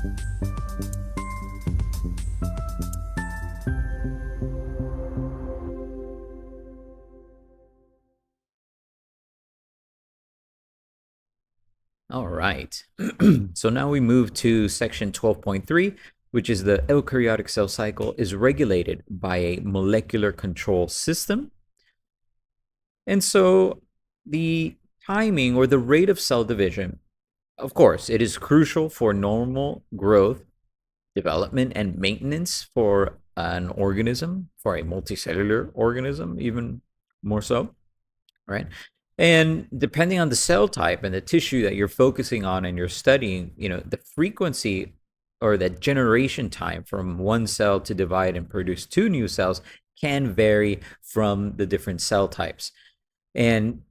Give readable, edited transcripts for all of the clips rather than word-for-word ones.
All right. So now we move to section 12.3, which is the eukaryotic cell cycle is regulated by a molecular control system. And so the timing or the rate of cell division, of course, it is crucial for normal growth, development, and maintenance for an organism, for a multicellular organism, even more so, right? And depending on the cell type and the tissue that you're focusing on and you're studying, the frequency or the generation time from one cell to divide and produce two new cells can vary from the different cell types. And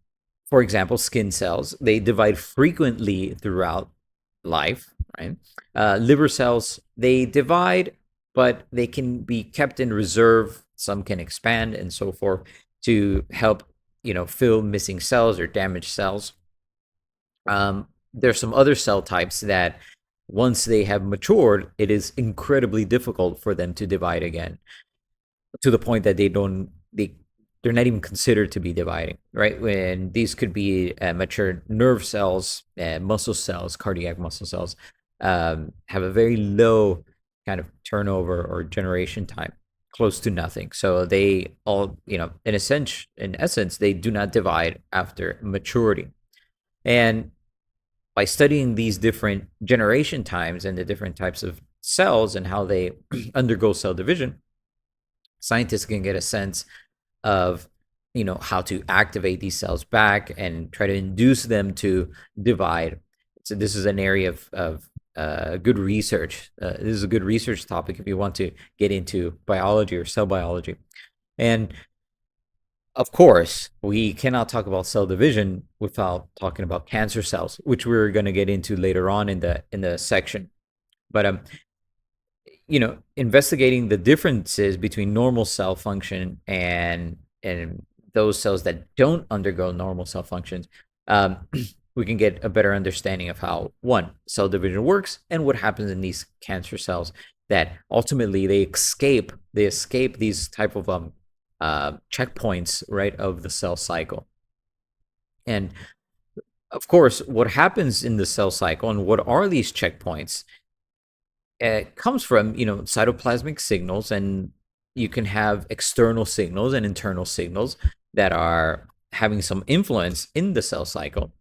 for example, skin cells, they divide frequently throughout life, right? Liver cells, they divide, but they can be kept in reserve. Some can expand and so forth to help, fill missing cells or damaged cells. There's some other cell types that once they have matured, it is incredibly difficult for them to divide again, to the point that they're not even considered to be dividing, right? When these could be mature nerve cells, muscle cells, cardiac muscle cells, have a very low kind of turnover or generation time, close to nothing. So they all, in essence, they do not divide after maturity. And by studying these different generation times and the different types of cells and how they undergo cell division, scientists can get a sense of how to activate these cells back and try to induce them to divide. So this is an area of good research. This is a good research topic if you want to get into biology or cell biology. And of course, we cannot talk about cell division without talking about cancer cells, which we're going to get into later on in the section. But investigating the differences between normal cell function and those cells that don't undergo normal cell functions, we can get a better understanding of how cell division works and what happens in these cancer cells that ultimately they escape these type of checkpoints, right, of the cell cycle. And of course, what happens in the cell cycle and what are these checkpoints? It comes from cytoplasmic signals, and you can have external signals and internal signals that are having some influence in the cell cycle.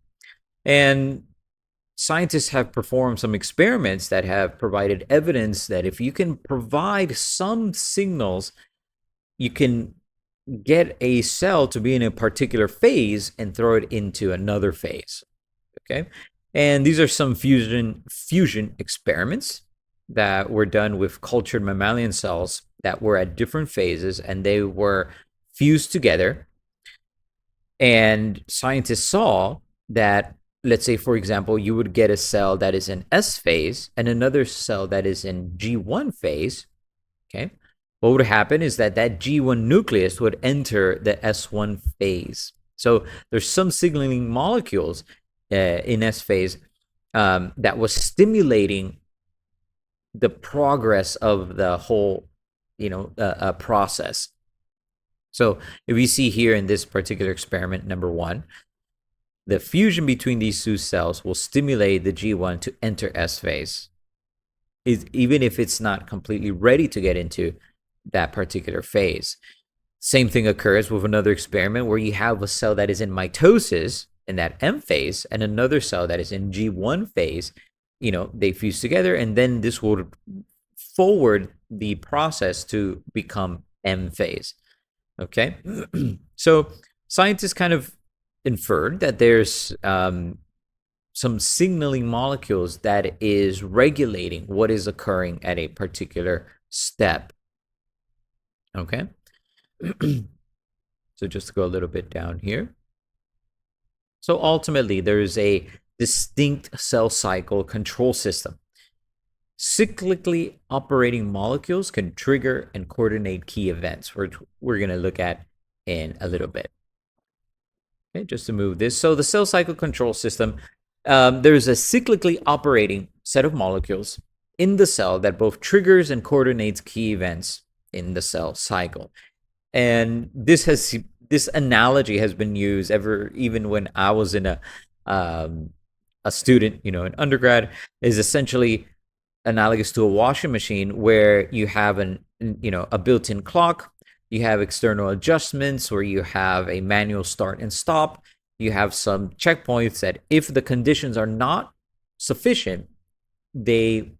And scientists have performed some experiments that have provided evidence that if you can provide some signals, you can get a cell to be in a particular phase and throw it into another phase. Okay, and these are some fusion experiments that were done with cultured mammalian cells that were at different phases, and they were fused together. And scientists saw that, let's say, for example, you would get a cell that is in S phase and another cell that is in G1 phase. Okay, what would happen is that G1 nucleus would enter the S1 phase. So there's some signaling molecules in S phase that was stimulating the progress of the whole, process. So if you see here in this particular experiment, number 1, the fusion between these two cells will stimulate the G1 to enter S phase, even if it's not completely ready to get into that particular phase. Same thing occurs with another experiment where you have a cell that is in mitosis in that M phase and another cell that is in G1 phase. They fuse together, and then this will forward the process to become M phase. Okay, so scientists kind of inferred that there's some signaling molecules that is regulating what is occurring at a particular step. Okay, so just to go a little bit down here. So ultimately, there is a distinct cell cycle control system. Cyclically operating molecules can trigger and coordinate key events, which we're going to look at in a little bit. Okay, just to move this. So the cell cycle control system, there's a cyclically operating set of molecules in the cell that both triggers and coordinates key events in the cell cycle. And this analogy has been used even when I was in a student, in undergrad, is essentially analogous to a washing machine where you have a built-in clock, you have external adjustments where you have a manual start and stop, you have some checkpoints that if the conditions are not sufficient, then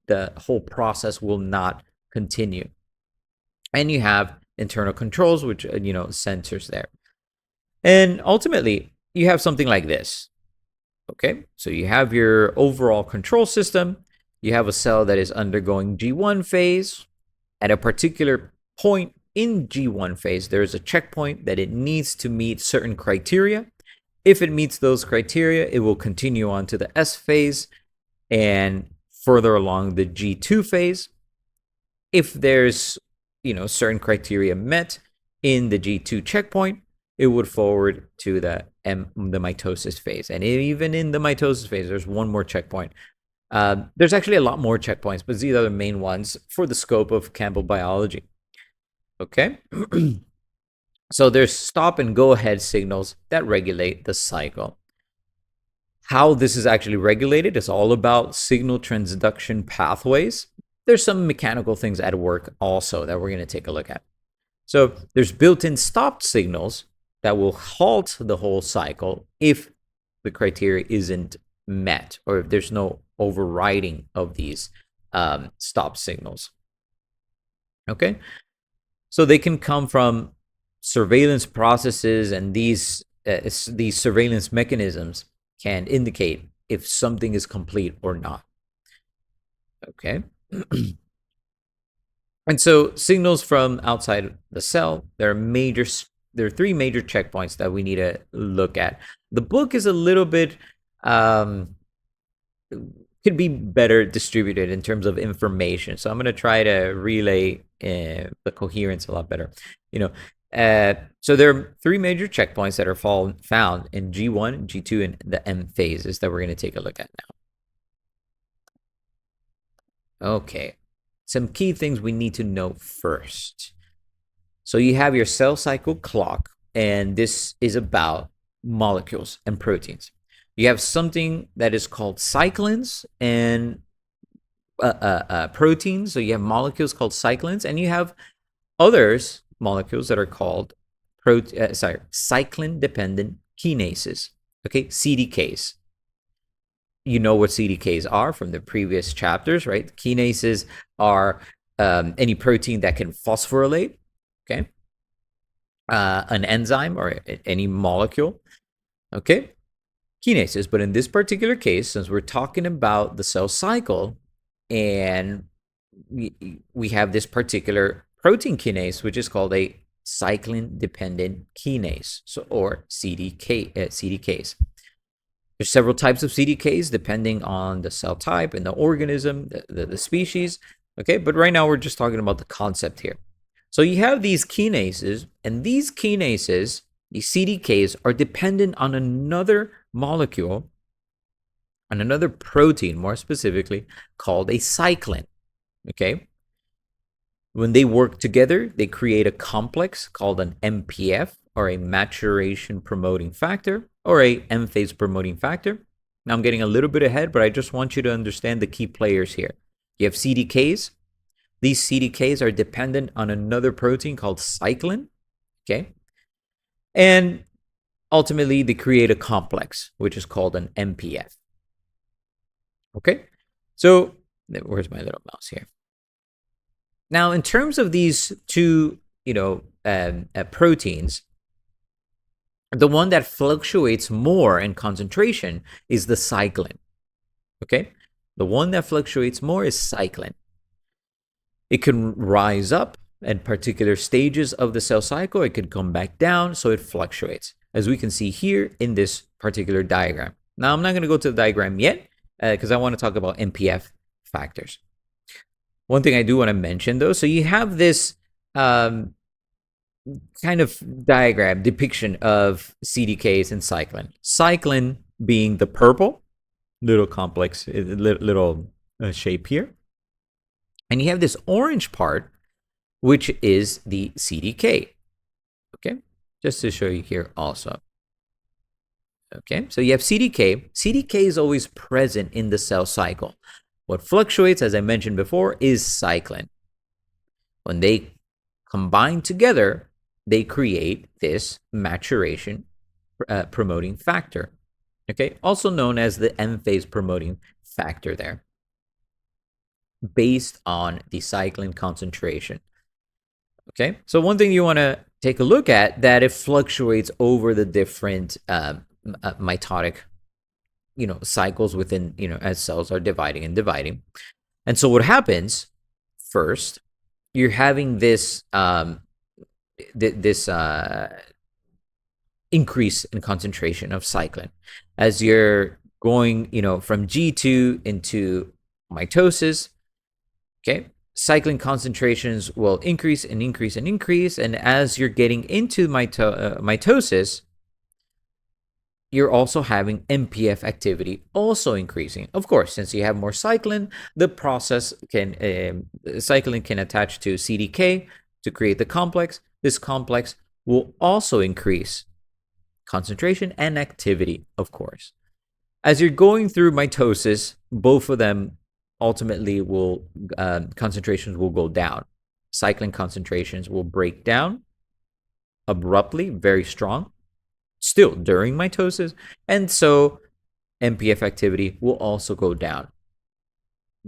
the whole process will not continue. And you have internal controls, which sensors there. And ultimately, you have something like this. Okay, so you have your overall control system. You have a cell that is undergoing G1 phase. At a particular point in G1 phase, there is a checkpoint that it needs to meet certain criteria. If it meets those criteria, it will continue on to the S phase and further along the G2 phase. If there's certain criteria met in the G2 checkpoint, it would forward to the mitosis phase. And even in the mitosis phase, there's one more checkpoint. There's actually a lot more checkpoints, but these are the main ones for the scope of Campbell biology. Okay. So there's stop and go ahead signals that regulate the cycle. How this is actually regulated is all about signal transduction pathways. There's some mechanical things at work also that we're going to take a look at. So there's built-in stop signals that will halt the whole cycle if the criteria isn't met or if there's no overriding of these stop signals. Okay, so they can come from surveillance processes, and these surveillance mechanisms can indicate if something is complete or not. Okay. And so signals from outside the cell, there are three major checkpoints that we need to look at. The book is a little bit could be better distributed in terms of information, so I'm going to try to relay the coherence a lot better. So there are three major checkpoints that are found in G1, G2, and the M phases that we're going to take a look at now. Okay, some key things we need to know first. So you have your cell cycle clock, and this is about molecules and proteins. You have something that is called cyclins and proteins. So you have molecules called cyclins, and you have others molecules that are called cyclin-dependent kinases. Okay, CDKs. You know what CDKs are from the previous chapters, right? Kinases are any protein that can phosphorylate. Okay, an enzyme or any molecule. Okay, kinases. But in this particular case, since we're talking about the cell cycle, and we have this particular protein kinase, which is called a cyclin-dependent kinase, or CDKs. There's several types of CDKs depending on the cell type and the organism, the species. Okay, but right now we're just talking about the concept here. So you have these kinases, and these kinases, these CDKs, are dependent on another molecule, on another protein, more specifically, called a cyclin. Okay? When they work together, they create a complex called an MPF, or a maturation promoting factor, or a M-phase promoting factor. Now I'm getting a little bit ahead, but I just want you to understand the key players here. You have CDKs. These CDKs are dependent on another protein called cyclin. Okay? And ultimately, they create a complex, which is called an MPF. Okay? So, where's my little mouse here? Now, in terms of these two, proteins, the one that fluctuates more in concentration is the cyclin. Okay? The one that fluctuates more is cyclin. It can rise up at particular stages of the cell cycle. It could come back down, so it fluctuates, as we can see here in this particular diagram. Now, I'm not going to go to the diagram yet because I want to talk about MPF factors. One thing I do want to mention, though, so you have this kind of diagram depiction of CDKs and cyclin. Cyclin being the purple little complex, little shape here. And you have this orange part, which is the CDK. Okay, just to show you here also. Okay, so you have CDK. CDK is always present in the cell cycle. What fluctuates, as I mentioned before, is cyclin. When they combine together, they create this maturation promoting factor. Okay, also known as the M phase promoting factor there, based on the cyclin concentration. Okay, so one thing you want to take a look at that it fluctuates over the different mitotic, cycles within, as cells are dividing and dividing. And so what happens first, you're having this increase in concentration of cyclin as you're going, from G2 into mitosis. Okay, cyclin concentrations will increase and increase and increase, and as you're getting into mitosis, you're also having MPF activity also increasing. Of course, since you have more cyclin, the process cyclin can attach to CDK to create the complex. This complex will also increase concentration and activity, of course. As you're going through mitosis, both of them ultimately will concentrations will go down. Cyclin concentrations will break down abruptly, very strong, still during mitosis, and so MPF activity will also go down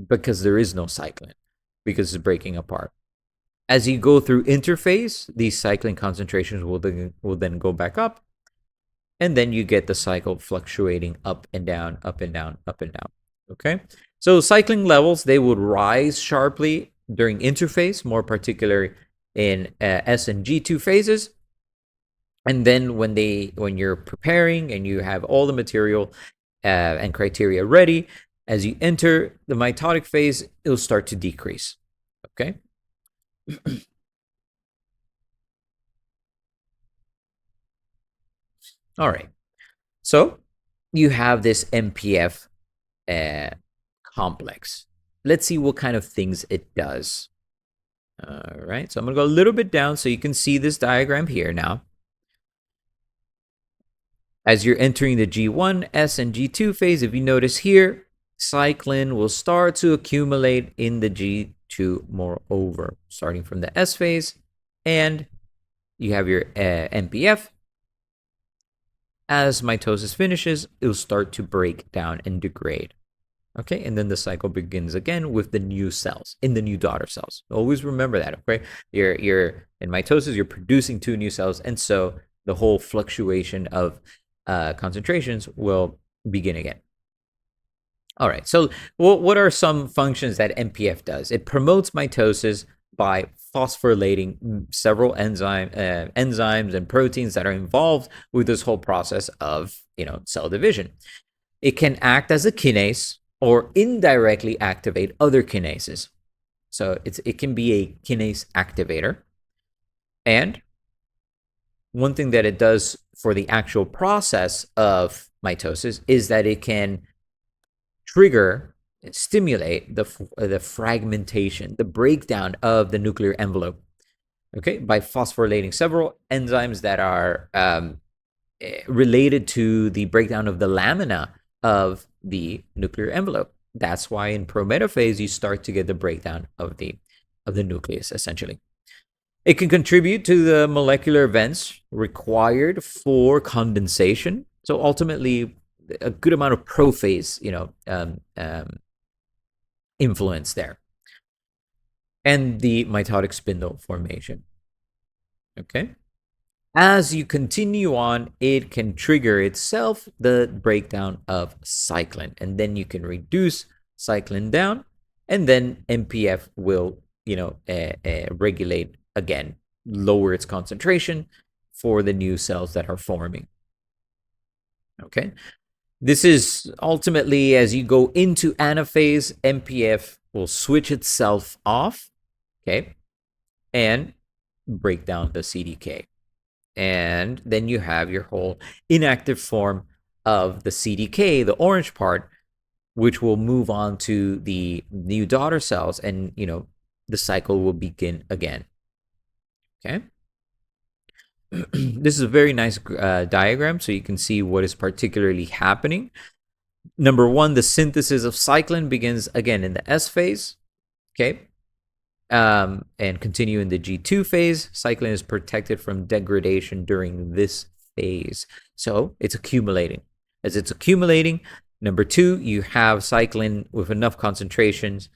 because there is no cyclin, because it's breaking apart. As you go through interphase, these cyclin concentrations will then go back up, and then you get the cycle fluctuating up and down, up and down, up and down. Okay, so cyclin levels, they would rise sharply during interphase, more particularly in S and G2 phases. And then when you're preparing and you have all the material and criteria ready, as you enter the mitotic phase, it'll start to decrease. Okay. All right. So you have this MPF complex. Let's see what kind of things it does. All right. So I'm going to go a little bit down so you can see this diagram here now. As you're entering the G1, S, and G2 phase, if you notice here, cyclin will start to accumulate in the G2 moreover, starting from the S phase, and you have your MPF. As mitosis finishes, it'll start to break down and degrade. Okay, and then the cycle begins again with the new cells, in the new daughter cells. Always remember that, okay? You're in mitosis, you're producing two new cells, and so the whole fluctuation of concentrations will begin again. All right, so what are some functions that MPF does? It promotes mitosis by phosphorylating several enzymes and proteins that are involved with this whole process of cell division. It can act as a kinase or indirectly activate other kinases. So it can be a kinase activator. And one thing that it does for the actual process of mitosis is that it can trigger and stimulate the fragmentation, the breakdown of the nuclear envelope, okay, by phosphorylating several enzymes that are related to the breakdown of the lamina of the nuclear envelope. That's why in prometaphase you start to get the breakdown of the nucleus, essentially. It can contribute to the molecular events required for condensation. So ultimately, a good amount of prophase, influence there, and the mitotic spindle formation. Okay. As you continue on, it can trigger itself the breakdown of cyclin, and then you can reduce cyclin down, and then MPF will, regulate again, lower its concentration for the new cells that are forming. Okay. This is ultimately, as you go into anaphase, MPF will switch itself off, okay, and break down the CDK. And then you have your whole inactive form of the CDK, the orange part, which will move on to the new daughter cells, and the cycle will begin again. Okay. This is a very nice diagram, so you can see what is particularly happening. Number one, the synthesis of cyclin begins again in the S phase. Okay. And continue in the G2 phase. Cyclin is protected from degradation during this phase. So it's accumulating. As it's accumulating, number two, you have cyclin with enough concentrations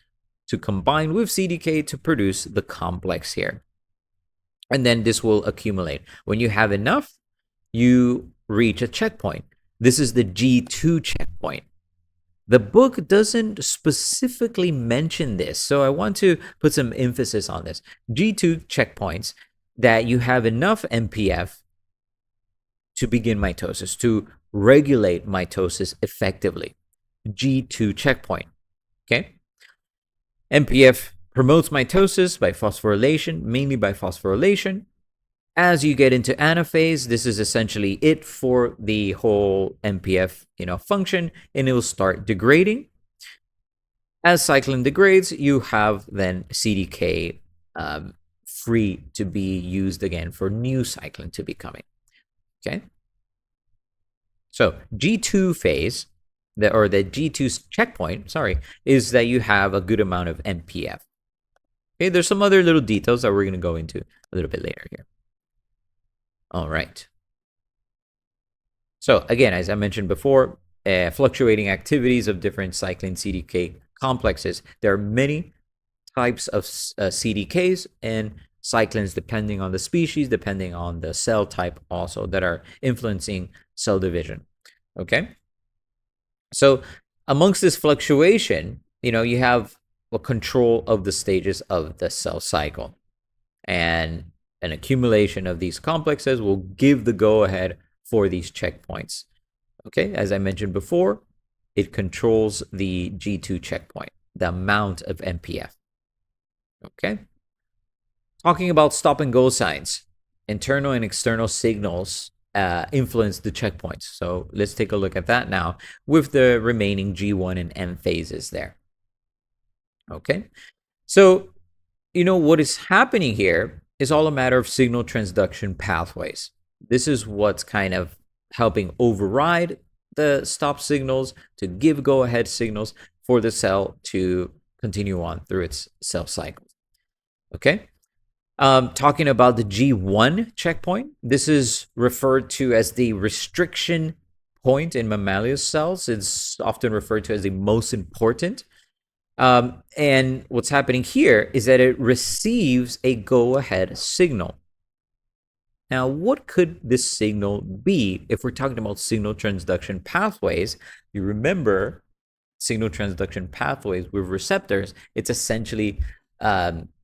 to combine with CDK to produce the complex here. And then this will accumulate. When you have enough, you reach a checkpoint. This is the G2 checkpoint. The book doesn't specifically mention this, so I want to put some emphasis on this. G2 checkpoints, that you have enough MPF to begin mitosis, to regulate mitosis effectively. G2 checkpoint. Okay? MPF promotes mitosis by phosphorylation, mainly by phosphorylation. As you get into anaphase, this is essentially it for the whole MPF function, and it will start degrading. As cyclin degrades, you have then CDK free to be used again for new cyclin to be coming. Okay. So G2 phase, or the G2 checkpoint, is that you have a good amount of MPF. Okay, there's some other little details that we're going to go into a little bit later here. All right. So again, as I mentioned before, fluctuating activities of different cyclin CDK complexes. There are many types of CDKs and cyclins depending on the species, depending on the cell type also, that are influencing cell division. Okay. So amongst this fluctuation, you have a control of the stages of the cell cycle. And an accumulation of these complexes will give the go-ahead for these checkpoints. Okay, as I mentioned before, it controls the G2 checkpoint, the amount of MPF. Okay. Talking about stop and go signs, internal and external signals influence the checkpoints. So let's take a look at that now with the remaining G1 and M phases there. Okay. So, what is happening here is all a matter of signal transduction pathways. This is what's kind of helping override the stop signals to give go-ahead signals for the cell to continue on through its cell cycle. Okay? Talking about the G1 checkpoint, this is referred to as the restriction point in mammalian cells. It's often referred to as the most important. And what's happening here is that it receives a go-ahead signal. Now, what could this signal be if we're talking about signal transduction pathways? You remember signal transduction pathways with receptors, it's essentially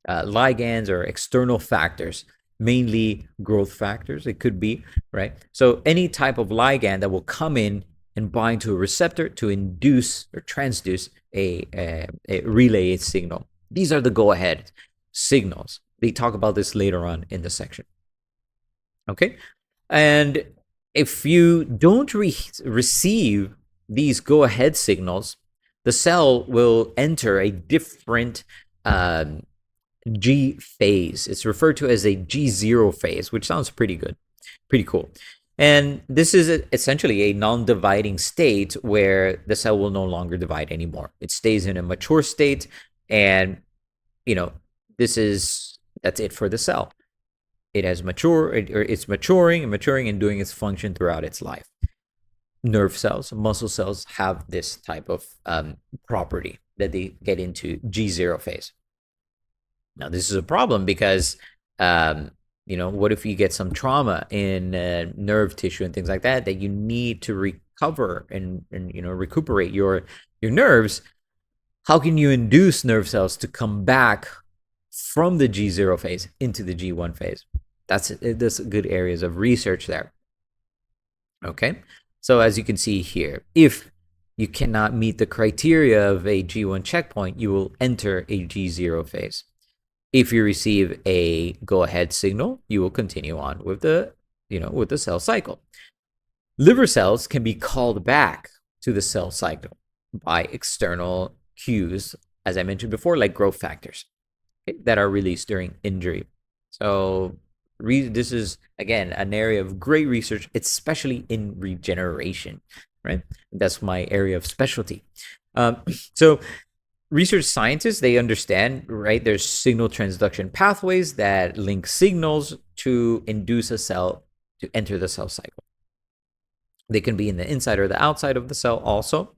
ligands or external factors, mainly growth factors, it could be, right? So any type of ligand that will come in and bind to a receptor to induce or transduce a relay signal. These are the go-ahead signals. They talk about this later on in the section. Okay, and if you don't receive these go-ahead signals, the cell will enter a different G phase. It's referred to as a G0 phase, which sounds pretty good, pretty cool. And this is essentially a non-dividing state where the cell will no longer divide anymore. It stays in a mature state, and that's it for the cell. It has matured, or it's maturing and doing its function throughout its life. Nerve cells, muscle cells have this type of property that they get into G0 phase. Now, this is a problem because what if you get some trauma in nerve tissue and things like that, that you need to recover and recuperate your nerves? How can you induce nerve cells to come back from the G0 phase into the G1 phase? That's good areas of research there. Okay, so as you can see here, if you cannot meet the criteria of a G1 checkpoint, you will enter a G0 phase. If you receive a go-ahead signal, you will continue on with the cell cycle. Liver cells can be called back to the cell cycle. by external cues, as I mentioned before, like growth factors, okay, that are released during injury. So this is, again, an area of great research, especially in regeneration, right? That's my area of specialty. So research scientists, they understand, right? There's signal transduction pathways that link signals to induce a cell to enter the cell cycle. They can be in the inside or the outside of the cell also,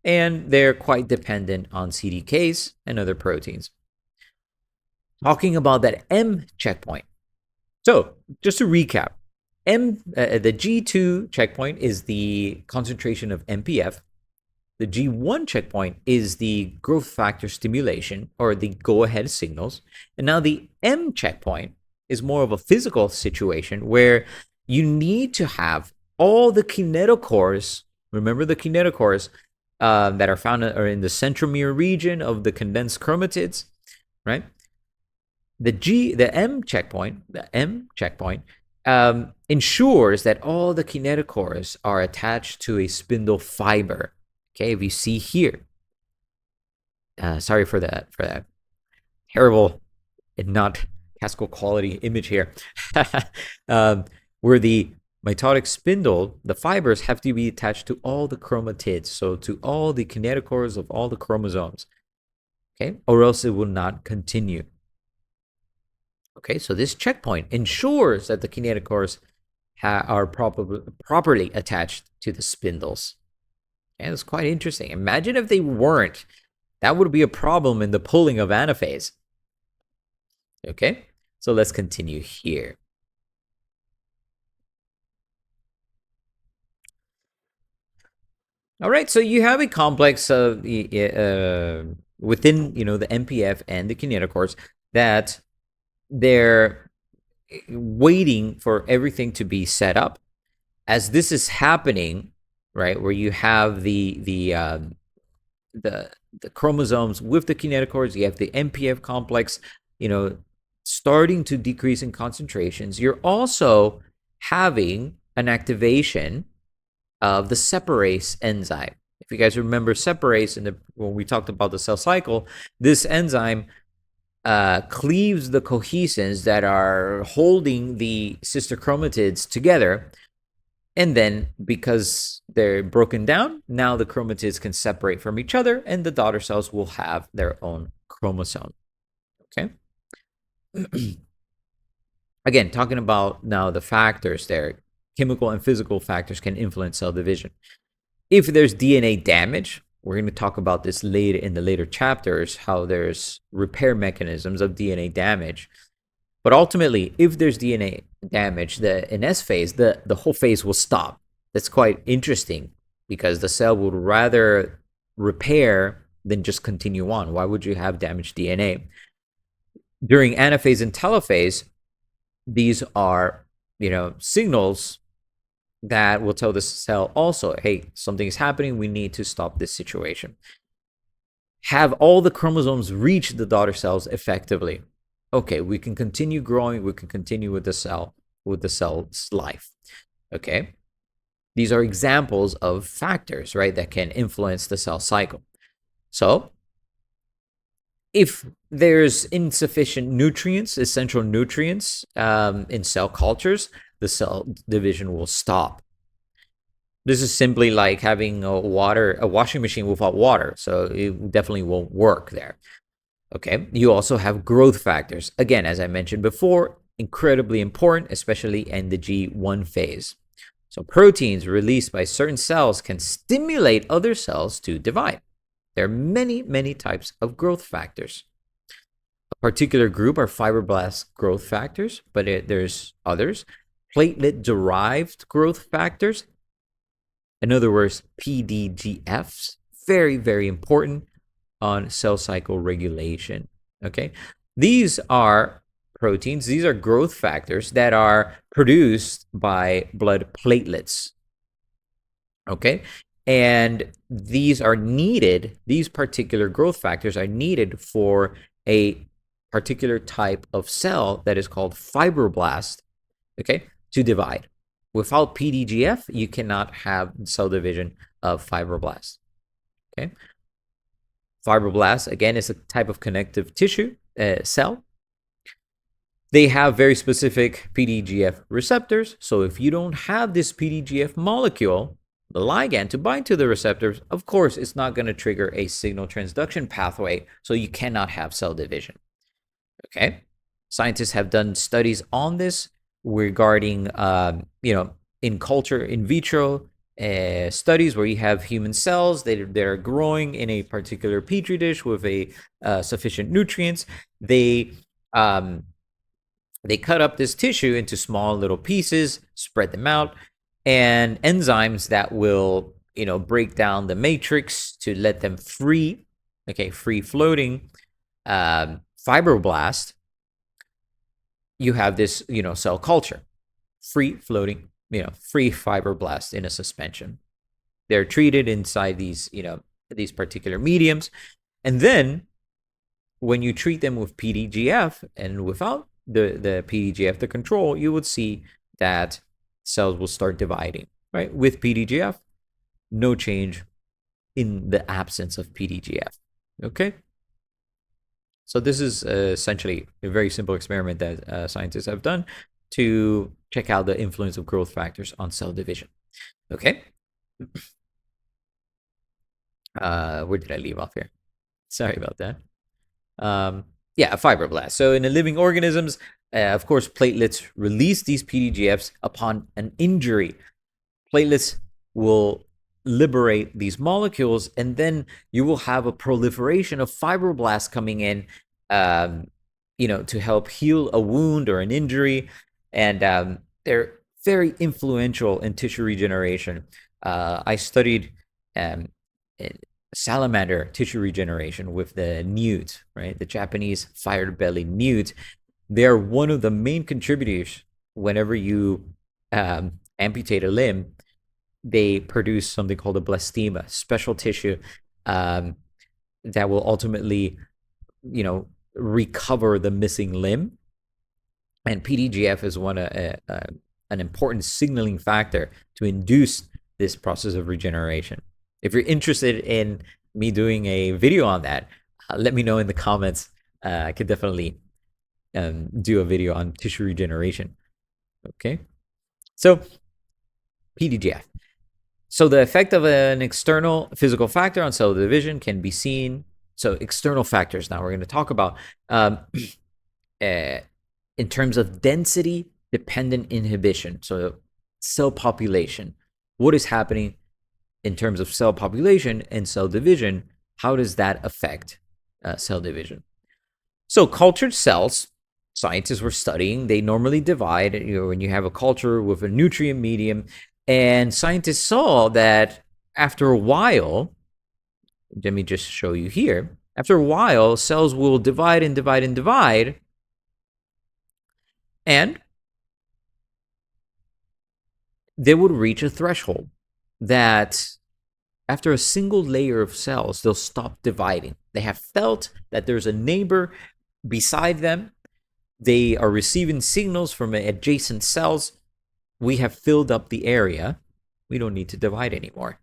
and they're quite dependent on CDKs and other proteins. Talking about that M checkpoint. So just to recap, the G2 checkpoint is the concentration of MPF. The G1 checkpoint is the growth factor stimulation, or the go-ahead signals. And now the M checkpoint is more of a physical situation where you need to have all the kinetochores, remember the kinetochores that are found are in the centromere region of the condensed chromatids, right? The M checkpoint ensures that all the kinetochores are attached to a spindle fiber. Okay, if you see here, sorry for that terrible and not Haskell quality image here, where the mitotic spindle, the fibers have to be attached to all the chromatids, so to all the kinetochores of all the chromosomes, okay, or else it will not continue. Okay, so this checkpoint ensures that the kinetochores are properly attached to the spindles. And it's quite interesting. Imagine if they weren't. That would be a problem in the pulling of anaphase. Okay, so let's continue here. All right, so you have a complex of within, the MPF and the kinetochores that they're waiting for everything to be set up. As this is happening, right, where you have the chromosomes with the kinetochores, you have the MPF complex, starting to decrease in concentrations. You're also having an activation of the separase enzyme. If you guys remember separase when we talked about the cell cycle, this enzyme cleaves the cohesins that are holding the sister chromatids together. And then because they're broken down, now the chromatids can separate from each other and the daughter cells will have their own chromosome. Okay. Again, talking about now the factors there, chemical and physical factors can influence cell division. If there's DNA damage, we're going to talk about this later in the later chapters, how there's repair mechanisms of DNA damage. But ultimately, if there's DNA damage, in S phase, the whole phase will stop. That's quite interesting because the cell would rather repair than just continue on. Why would you have damaged DNA? During anaphase and telophase, these are, signals that will tell the cell also, hey, something is happening. We need to stop this situation. Have all the chromosomes reach the daughter cells effectively. Okay, we can continue growing. We can continue with the cell's life. Okay, these are examples of factors, right, that can influence the cell cycle. So if there's insufficient nutrients, essential nutrients in cell cultures, the cell division will stop. This is simply like having a washing machine without water, so it definitely won't work there. Okay, you also have growth factors. Again, as I mentioned before, incredibly important, especially in the G1 phase. So proteins released by certain cells can stimulate other cells to divide. There are many, many types of growth factors. A particular group are fibroblast growth factors, but there's others. Platelet-derived growth factors, in other words, PDGFs, very, very important on cell cycle regulation. Okay, these are proteins, these are growth factors that are produced by blood platelets. Okay, and these particular growth factors are needed for a particular type of cell that is called fibroblast, okay, to divide. Without PDGF, you cannot have cell division of fibroblasts. Okay. Fibroblasts, again, is a type of connective tissue cell. They have very specific PDGF receptors. So if you don't have this PDGF molecule, the ligand to bind to the receptors, of course, it's not going to trigger a signal transduction pathway. So you cannot have cell division. Okay. Scientists have done studies on this regarding, in culture, in vitro studies where you have human cells that are growing in a particular petri dish with a sufficient nutrients. They cut up this tissue into small little pieces, spread them out, and enzymes that will, break down the matrix to let them free floating fibroblast. You have this, cell culture, free floating, free fibroblast in a suspension. They're treated inside these, these particular mediums. And then when you treat them with PDGF and without the PDGF, the control, you would see that cells will start dividing, right? With PDGF, no change in the absence of PDGF, okay? So this is essentially a very simple experiment that scientists have done to check out the influence of growth factors on cell division, okay? Where did I leave off here? Sorry about that. A fibroblast. So in the living organisms, of course, platelets release these PDGFs upon an injury. Platelets will liberate these molecules, and then you will have a proliferation of fibroblasts coming in, to help heal a wound or an injury. And they're very influential in tissue regeneration. I studied salamander tissue regeneration with the newt, right? The Japanese fire-bellied newt. They're one of the main contributors. Whenever you amputate a limb, they produce something called a blastema, special tissue that will ultimately, recover the missing limb. And PDGF is an important signaling factor to induce this process of regeneration. If you're interested in me doing a video on that, let me know in the comments. I could definitely do a video on tissue regeneration. Okay, so PDGF. So the effect of an external physical factor on cell division can be seen. So external factors now we're going to talk about in terms of density-dependent inhibition. So cell population. What is happening in terms of cell population and cell division? How does that affect cell division? So cultured cells, scientists were studying, they normally divide, when you have a culture with a nutrient medium, and scientists saw that after a while, let me just show you here, after a while, cells will divide and divide and divide, and they would reach a threshold that after a single layer of cells, they'll stop dividing. They have felt that there's a neighbor beside them. They are receiving signals from adjacent cells. We have filled up the area. We don't need to divide anymore.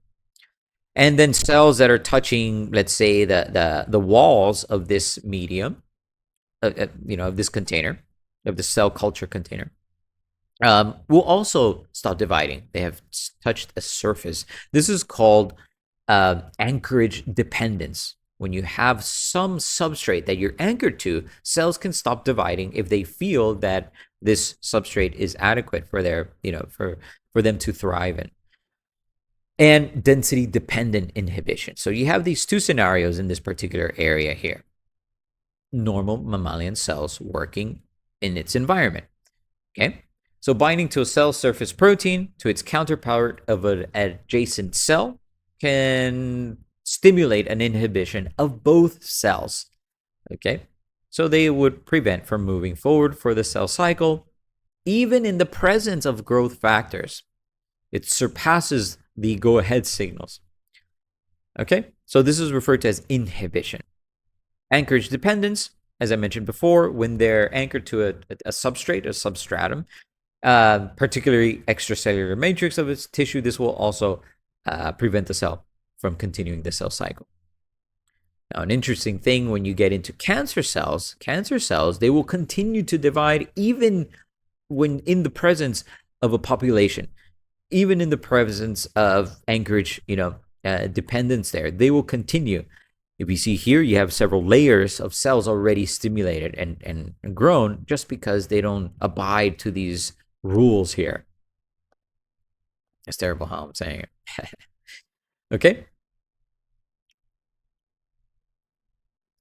And then cells that are touching, let's say, the walls of this medium, of this container, of the cell culture container, will also stop dividing. They have touched a surface. This is called anchorage dependence. When you have some substrate that you're anchored to, cells can stop dividing if they feel that this substrate is adequate for their, for them to thrive in. And density dependent inhibition. So you have these two scenarios in this particular area here. Normal mammalian cells working in its environment. Okay. So binding to a cell surface protein to its counterpart of an adjacent cell can stimulate an inhibition of both cells. Okay. So they would prevent from moving forward for the cell cycle, even in the presence of growth factors. It surpasses the go-ahead signals. Okay. So this is referred to as inhibition. Anchorage dependence, as I mentioned before, when they're anchored to a substrate, a substratum, particularly extracellular matrix of its tissue, this will also prevent the cell from continuing the cell cycle. Now, an interesting thing when you get into cancer cells, they will continue to divide even when in the presence of a population, even in the presence of anchorage, dependence there, they will continue. If you see here, you have several layers of cells already stimulated and grown just because they don't abide to these rules here. It's terrible how I'm saying it. Okay.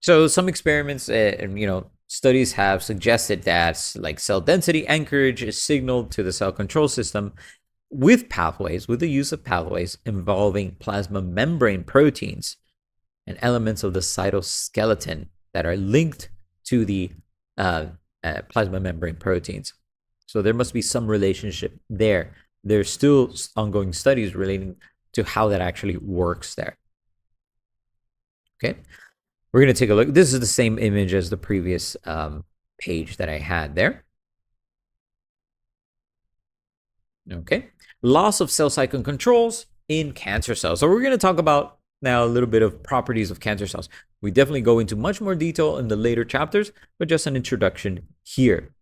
So some experiments and studies have suggested that like cell density anchorage is signaled to the cell control system with the use of pathways involving plasma membrane proteins and elements of the cytoskeleton that are linked to the plasma membrane proteins. So there must be some relationship there. There's still ongoing studies relating to how that actually works there. Okay, we're going to take a look. This is the same image as the previous page that I had there. Okay, loss of cell cycle controls in cancer cells. So we're going to talk about now a little bit of properties of cancer cells. We definitely go into much more detail in the later chapters, but just an introduction here.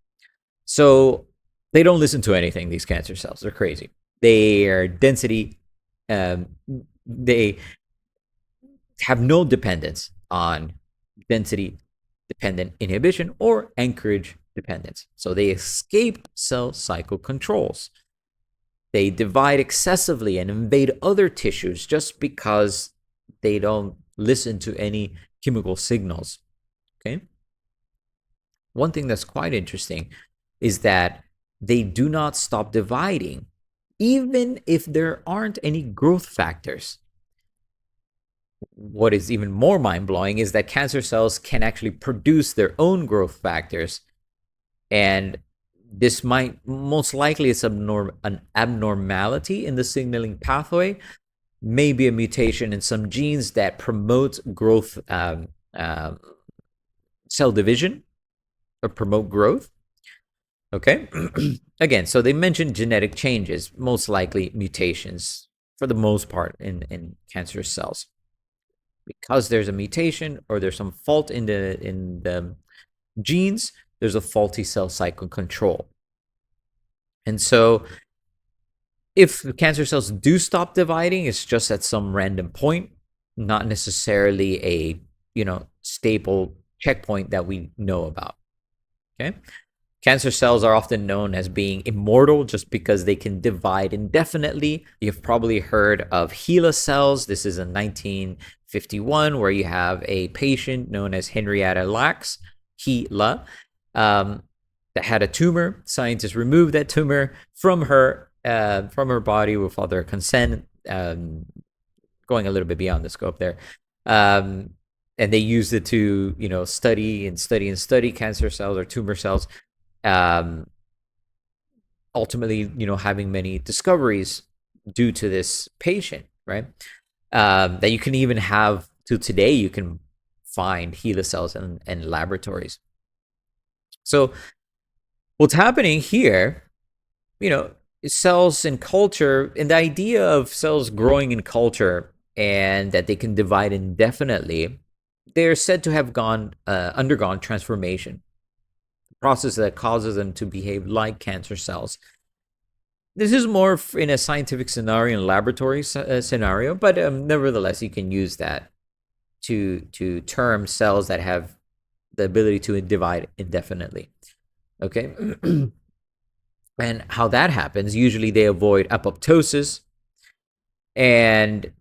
So they don't listen to anything, these cancer cells. They're crazy. Their density, they have no dependence on density dependent inhibition or anchorage dependence. So they escape cell cycle controls. They divide excessively and invade other tissues just because they don't listen to any chemical signals. Okay. One thing that's quite interesting is that they do not stop dividing, even if there aren't any growth factors. What is even more mind-blowing is that cancer cells can actually produce their own growth factors, and this might most likely is an abnormality in the signaling pathway, maybe a mutation in some genes that promote growth, cell division, or promote growth. Okay. Again, so they mentioned genetic changes, most likely mutations for the most part in cancer cells. Because there's a mutation or there's some fault in the genes, there's a faulty cell cycle control. And so if the cancer cells do stop dividing, it's just at some random point, not necessarily a stable checkpoint that we know about. Okay. Cancer cells are often known as being immortal just because they can divide indefinitely. You've probably heard of HeLa cells. This is in 1951, where you have a patient known as Henrietta Lacks, HeLa, that had a tumor. Scientists removed that tumor from her body without their consent, going a little bit beyond the scope there. And they used it to, study cancer cells or tumor cells. Ultimately, having many discoveries due to this patient, right? That you can even have to today, you can find HeLa cells in laboratories. So what's happening here, cells in culture, and the idea of cells growing in culture and that they can divide indefinitely, they're said to have undergone transformation, process that causes them to behave like cancer cells. This is more in a scientific scenario, in laboratory scenario, but nevertheless, you can use that to term cells that have the ability to divide indefinitely. Okay. And how that happens, usually they avoid apoptosis, and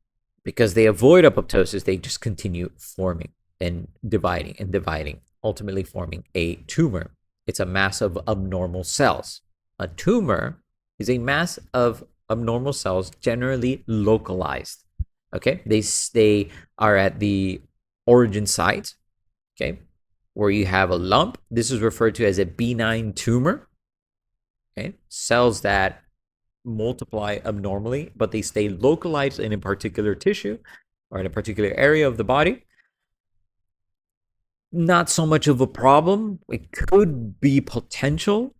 because they avoid apoptosis, they just continue forming and dividing, ultimately forming a tumor. It's a mass of abnormal cells. A tumor is a mass of abnormal cells, generally localized. Okay, they are at the origin site. Okay, where you have a lump. This is referred to as a benign tumor. Okay, cells that multiply abnormally, but they stay localized in a particular tissue or in a particular area of the body. Not so much of a problem. It could be potential,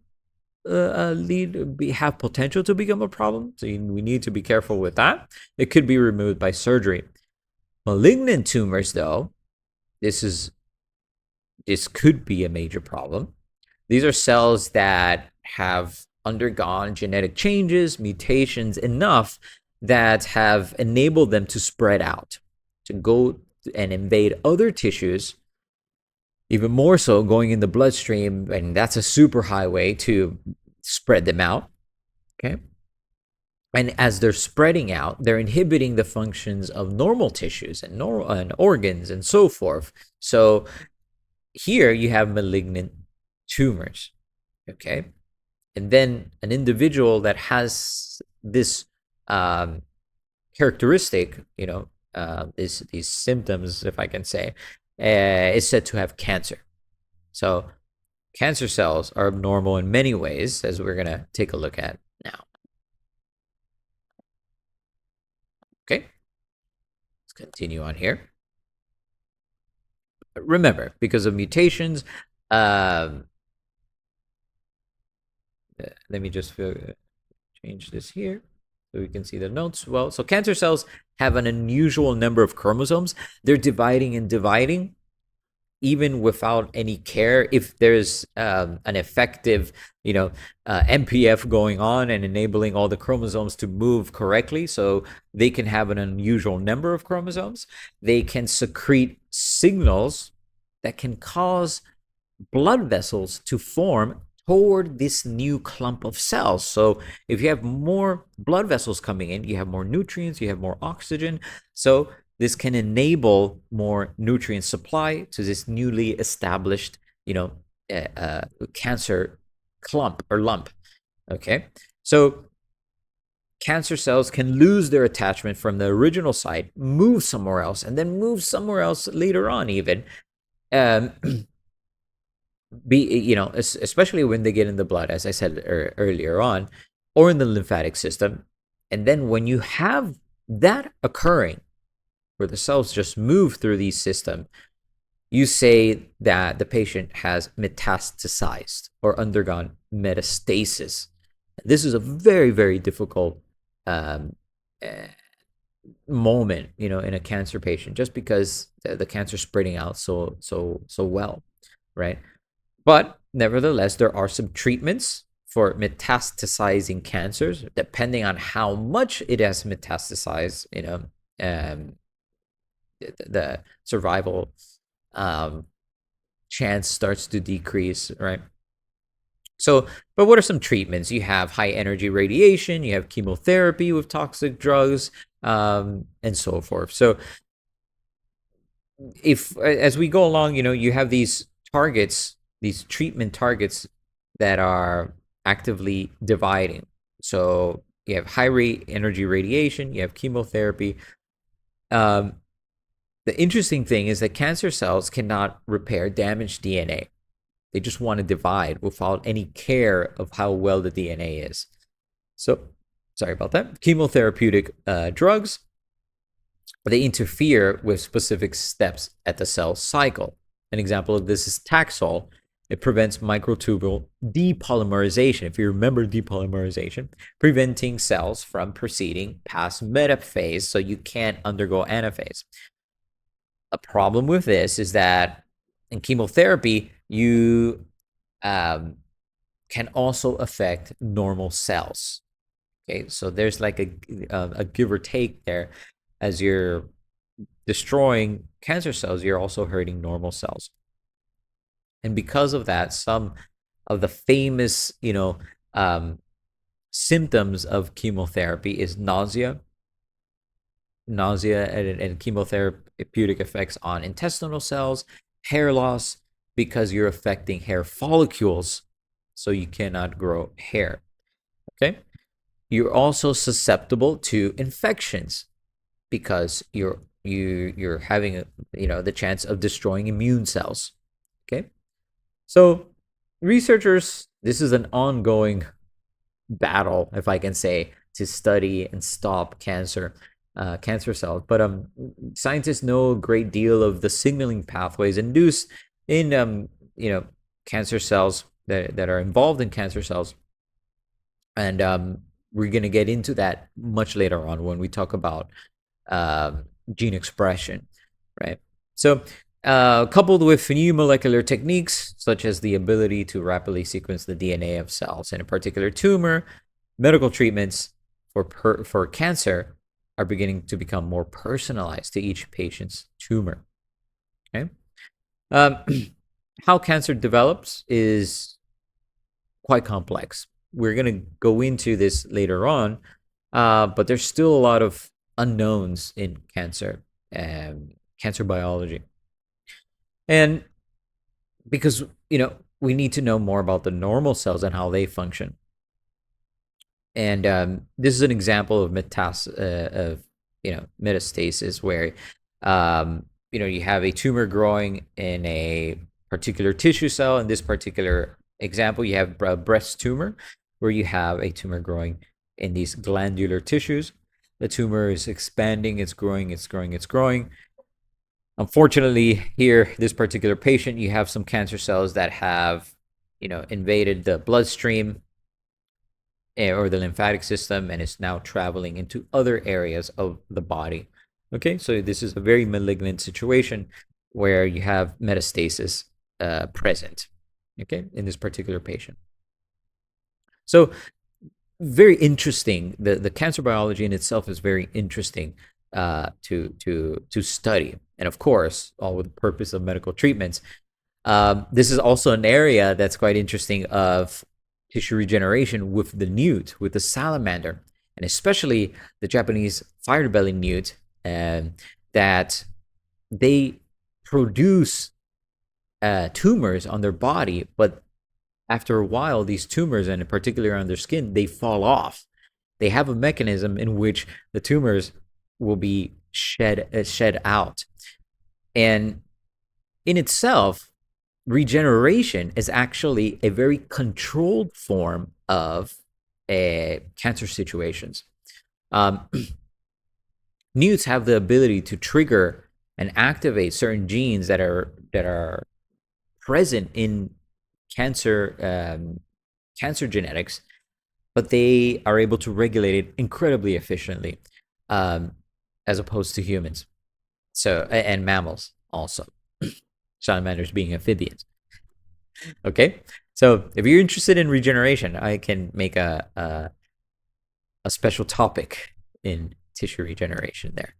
have potential to become a problem. So we need to be careful with that. It could be removed by surgery. Malignant tumors, though, this is this could be a major problem. These are cells that have undergone genetic changes, mutations enough that have enabled them to spread out, to go and invade other tissues, even more so going in the bloodstream, and that's a super highway to spread them out. Okay. And as they're spreading out, they're inhibiting the functions of normal tissues and normal and organs and so forth. So here you have malignant tumors. Okay. And then an individual that has this characteristic, these symptoms, if I can say, is said to have cancer. So cancer cells are abnormal in many ways, as we're going to take a look at now. Okay, let's continue on here. Remember, because of mutations, let me just change this here so we can see the notes well. So cancer cells have an unusual number of chromosomes. They're dividing and dividing even without any care. If there's an effective, MPF going on and enabling all the chromosomes to move correctly, so they can have an unusual number of chromosomes. They can secrete signals that can cause blood vessels to form toward this new clump of cells. So if you have more blood vessels coming in, you have more nutrients, you have more oxygen. So this can enable more nutrient supply to this newly established, cancer clump or lump. Okay, so cancer cells can lose their attachment from the original site, move somewhere else, and then move somewhere else later on, even. Especially when they get in the blood, as I said earlier on, or in the lymphatic system. And then when you have that occurring, where the cells just move through these systems, you say that the patient has metastasized or undergone metastasis. This is a very, very difficult moment, in a cancer patient, just because the cancer is spreading out so well, right? But nevertheless, there are some treatments for metastasizing cancers, depending on how much it has metastasized. The survival chance starts to decrease, right? So, but what are some treatments? You have high energy radiation, you have chemotherapy with toxic drugs, and so forth. So, if as we go along, you have these targets, these treatment targets that are actively dividing. So you have high energy radiation, you have chemotherapy. The interesting thing is that cancer cells cannot repair damaged DNA. They just want to divide without any care of how well the DNA is. So, sorry about that. Chemotherapeutic drugs, they interfere with specific steps at the cell cycle. An example of this is Taxol. It prevents microtubule depolymerization. If you remember depolymerization, preventing cells from proceeding past metaphase, so you can't undergo anaphase. A problem with this is that in chemotherapy, you can also affect normal cells. Okay, so there's like a give or take there. As you're destroying cancer cells, you're also hurting normal cells. And because of that, some of the famous, symptoms of chemotherapy is nausea and chemotherapeutic effects on intestinal cells, hair loss, because you're affecting hair follicles, so you cannot grow hair. Okay, you're also susceptible to infections because you're having the chance of destroying immune cells. Okay, so researchers, this is an ongoing battle, if I can say, to study and stop cancer cells. But scientists know a great deal of the signaling pathways induced in cancer cells that are involved in cancer cells, and we're gonna get into that much later on when we talk about gene expression, right? So, coupled with new molecular techniques, such as the ability to rapidly sequence the DNA of cells in a particular tumor, medical treatments for cancer are beginning to become more personalized to each patient's tumor. Okay. Um, how cancer develops is quite complex. We're going to go into this later on, but there's still a lot of unknowns in cancer biology. And because, we need to know more about the normal cells and how they function. And this is an example of metastasis, where you have a tumor growing in a particular tissue cell. In this particular example, you have a breast tumor, where you have a tumor growing in these glandular tissues. The tumor is expanding, it's growing, it's growing, it's growing. Unfortunately, here, this particular patient, you have some cancer cells that have, invaded the bloodstream or the lymphatic system, and is now traveling into other areas of the body. Okay, so this is a very malignant situation where you have metastasis present, okay, in this particular patient. So very interesting. The cancer biology in itself is very interesting to study, and of course, all with the purpose of medical treatments. This is also an area that's quite interesting of tissue regeneration with the newt, with the salamander, and especially the Japanese fire-belly newt, that they produce tumors on their body, but after a while, these tumors, and in particular on their skin, they fall off. They have a mechanism in which the tumors will be shed out. And in itself, regeneration is actually a very controlled form of cancer situations. Newts have the ability to trigger and activate certain genes that are present in cancer genetics, but they are able to regulate it incredibly efficiently, as opposed to humans. So, and mammals also, salamanders being amphibians. Okay, so if you're interested in regeneration, I can make a special topic in tissue regeneration there.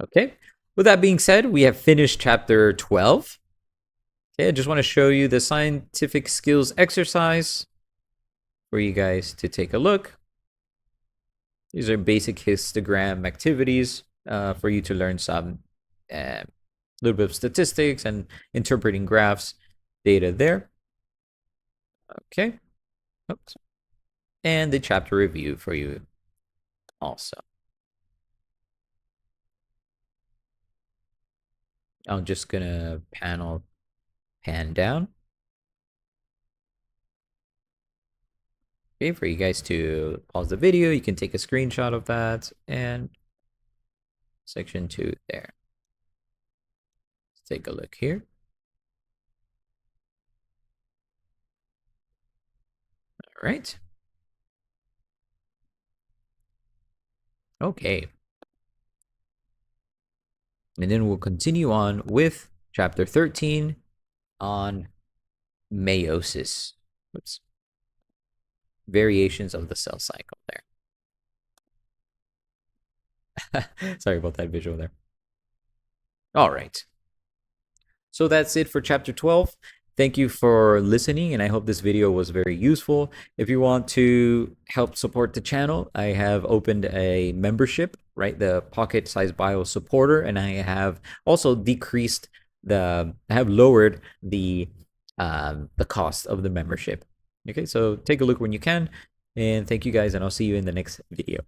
Okay, with that being said, we have finished chapter 12. Okay, I just want to show you the scientific skills exercise for you guys to take a look. These are basic histogram activities for you to learn some little bit of statistics and interpreting graphs data there. Okay. Oops. And the chapter review for you also. I'm just gonna pan down. Okay, for you guys to pause the video, you can take a screenshot of that, and section 2 there. Let's take a look here. All right. Okay. And then we'll continue on with chapter 13 on meiosis. Oops. Variations of the cell cycle there. Sorry about that visual there. All right. So that's it for chapter 12. Thank you for listening, and I hope this video was very useful. If you want to help support the channel, I have opened a membership, right? The Pocket Size Bio supporter, and I have also lowered the cost of the membership. Okay, so take a look when you can, and thank you guys, and I'll see you in the next video.